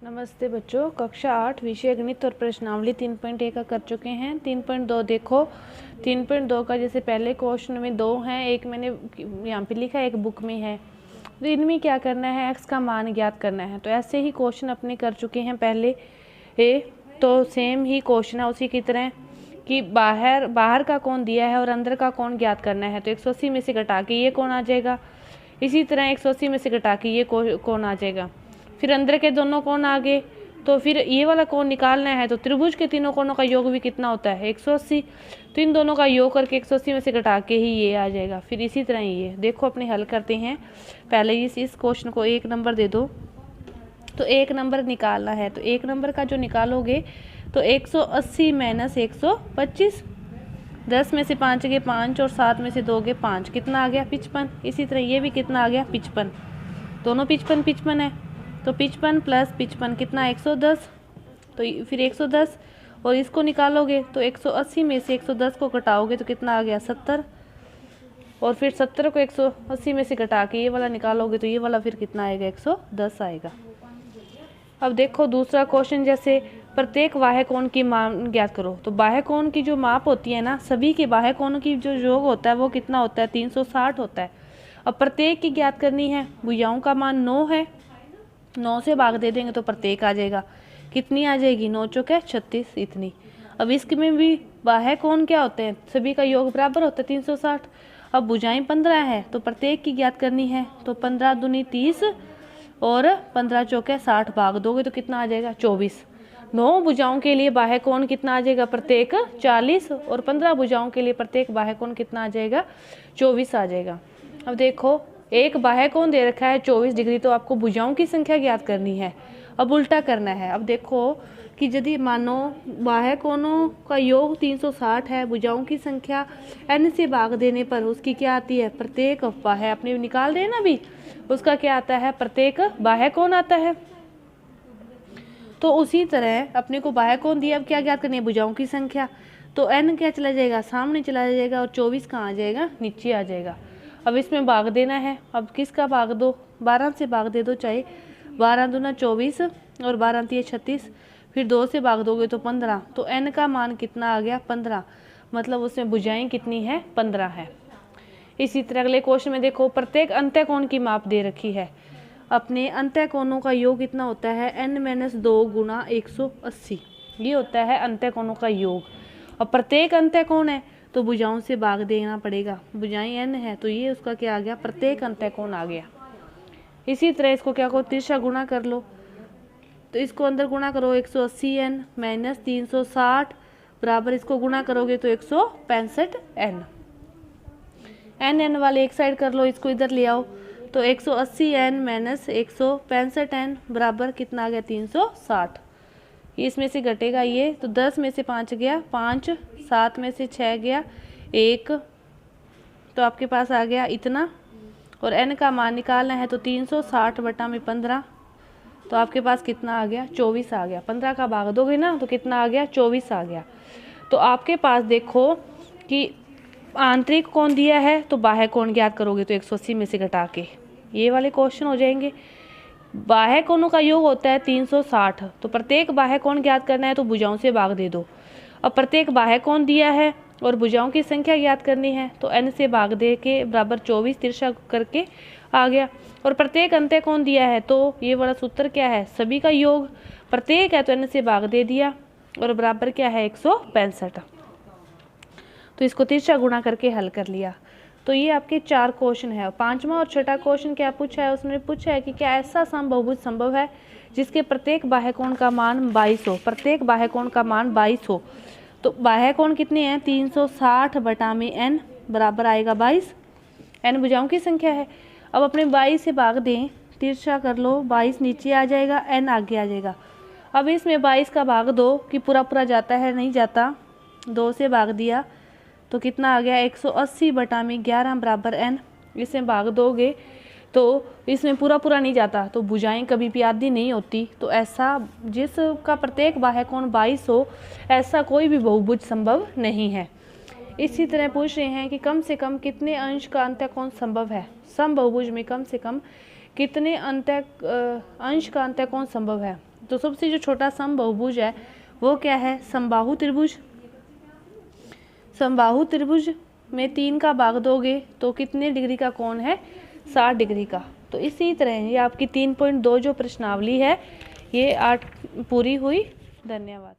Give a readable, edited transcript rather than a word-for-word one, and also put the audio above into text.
नमस्ते बच्चों, कक्षा 8 विषय गणित और प्रश्नावली 3.1 का कर चुके हैं। 3.2 देखो, 3.2 का जैसे पहले क्वेश्चन में 2 हैं, एक मैंने यहाँ पे लिखा है, एक बुक में है। तो इनमें क्या करना है, x का मान ज्ञात करना है। तो ऐसे ही क्वेश्चन अपने कर चुके हैं पहले। तो सेम ही क्वेश्चन है उसी की तरह कि बाहर का कोण दिया है और अंदर का कोण ज्ञात करना है। तो 180 में से घटा के ये कोण आ जाएगा, इसी तरह 180 में से घटा के ये कोण आ जाएगा। फिर अंदर के दोनों कोण आ गए, तो फिर ये वाला कोण निकालना है। तो त्रिभुज के तीनों कोणों का योग भी कितना होता है, 180। तो इन दोनों का योग करके 180 में से घटा के ही ये आ जाएगा। फिर इसी तरह ये देखो, अपने हल करते हैं। पहले इस क्वेश्चन को 1 नंबर दे दो। तो 1 नंबर निकालना है, तो 1 नंबर का जो निकालोगे तो 180 माइनस 125, 10 में से 5 गए 5 और 7 में से 2 गए 5, कितना आ गया 55। इसी तरह ये भी कितना आ गया 55, दोनों 55 है। तो 55 प्लस 55 कितना 110। तो फिर 110 और इसको निकालोगे तो 180 में से 110 को घटाओगे तो कितना आ गया 70, और फिर 70 को 180 में से घटा के ये वाला निकालोगे तो ये वाला फिर कितना आएगा 110 आएगा। अब देखो दूसरा क्वेश्चन, जैसे प्रत्येक बाह्य कोण की मान ज्ञात करो। तो बाह्य कोण की जो माप होती है ना, सभी के बाह्य कोणों की जो योग होता है वो कितना होता है 360 होता है। अब प्रत्येक की ज्ञात करनी है। भुजाओं का मान 9 है, 9 से भाग दे देंगे तो प्रत्येक आ जाएगा, कितनी आ जाएगी 9 चौके 36 इतनी। अब इसमें भी बाह्य कोण क्या होते हैं, सभी का योग बराबर होता है 360। अब भुजाएं 15 है तो प्रत्येक की ज्ञात करनी है। तो 15 दूनी 30 और 15 चौके 60 भाग दोगे तो कितना आ जाएगा 24। 9 भुजाओं के लिए बाह्य कोण कितना आ जाएगा प्रत्येक 40, और 15 भुजाओं के लिए प्रत्येक बाह्य कोण कितना आ जाएगा 24 आ जाएगा। अब देखो, एक बाह्य कोण दे रखा है 24 डिग्री, तो आपको भुजाओं की संख्या ज्ञात करनी है। अब उल्टा करना है। अब देखो कि यदि मानो बाह्य कोणों का योग 360 है, भुजाओं की संख्या n से भाग देने पर उसकी क्या आती है प्रत्येक बाह्य, अपने निकाल रहे हैं ना अभी, उसका क्या आता है प्रत्येक बाह्य कोण आता है। तो उसी तरह अपने को बाह्य कोण दिया, अब क्या ज्ञात करनी है भुजाओं की संख्या। तो n क्या चला जाएगा सामने चला जाएगा, और 24 कहाँ आ जाएगा नीचे आ जाएगा। अब इसमें भाग देना है। अब किसका भाग दो, 12 से भाग दे दो, चाहे 12 दूना 24 और 12 तिये 36, फिर 2 से भाग दोगे तो 15। तो n का मान कितना आ गया 15, मतलब उसमें भुजाएं कितनी है 15 है। इसी तरह अगले क्वेश्चन में देखो, प्रत्येक अंत्य कोण की माप दे रखी है। अपने अंत्य कोणों का योग कितना होता है n-2 गुना 180, ये होता है अंत्य कोणों का योग। और प्रत्येक अंत्य कोण है तो भुजाओं से भाग देना पड़ेगा। भुजाएं n है तो ये उसका क्या आ गया प्रत्येक अंत्य कोण आ गया। इसी तरह इसको क्या करो तिरछा गुणा कर लो। तो इसको अंदर गुणा करो 180 n माइनस 360 बराबर, इसको गुणा करोगे तो 165 n n वाले एक साइड कर लो, इसको इधर ले आओ। तो 180 n माइनस 165 n बराबर कितना आ गया 360। इसमें से घटेगा ये, तो 10 में से 5 गया 5, 7 में से 6 गया 1, तो आपके पास आ गया इतना। और n का मान निकालना है तो 360 बटा में 15, तो आपके पास कितना आ गया 24 आ गया। 15 का भाग दोगे ना तो कितना आ गया 24 आ गया। तो आपके पास देखो कि आंतरिक कोण दिया है तो बाह्य कोण ज्ञात करोगे तो 180 में से घटा के ये वाले क्वेश्चन हो जाएंगे। बाह्य कोणों का योग होता है 360, तो प्रत्येक बाह्य कोण ज्ञात करना है तो भुजाओं से भाग दे दो। अब प्रत्येक बाह्य कोण दिया है और भुजाओं की संख्या ज्ञात करनी है तो n से भाग दे के बराबर 24 तिरछा करके आ गया। और प्रत्येक अंत्य कोण दिया है तो ये वाला सूत्र क्या है सभी का योग, प्रत्येक है तो n से भाग दे दिया, और बराबर क्या है 165। तो इसको तिरछा गुणा करके हल कर लिया। तो ये आपके 4 क्वेश्चन है। पांचवा और छठा क्वेश्चन क्या पूछा है, उसने पूछा है कि क्या ऐसा समबहुभुज संभव है जिसके प्रत्येक बाह्य कोण का मान 22 हो, प्रत्येक बाह्य कोण का मान 22 हो। तो बाह्य कोण कितने हैं 360 बटा में n बराबर आएगा 22, n भुजाओं की संख्या है। अब अपने 22 से भाग दें, तिरछा कर लो, 22 नीचे आ जाएगा n आगे आ जाएगा। अब इसमें 22 का भाग दो कि पूरा पूरा जाता है, नहीं जाता, 2 से भाग दिया तो कितना आ गया 180 बटा में 11 बराबर n। इसमें भाग दोगे तो इसमें पूरा पूरा नहीं जाता, तो भुजाएं कभी भी आधी नहीं होती। तो ऐसा जिसका प्रत्येक बाह्य कोण 22 हो, ऐसा कोई भी बहुभुज संभव नहीं है। इसी तरह पूछ रहे हैं कि कम से कम कितने अंश का अंत्य कोण संभव है, समबहुभुज में कम से कम कितने अंश का अंत्य कोण संभव है। तो सबसे जो छोटा समबाहुभुज है वो क्या है, समबाहु त्रिभुज। समबाहु त्रिभुज में 3 का भाग दोगे तो कितने डिग्री का कोण है, 60 डिग्री का। तो इसी तरह ये आपकी 3.2 जो प्रश्नावली है ये 8 पूरी हुई। धन्यवाद।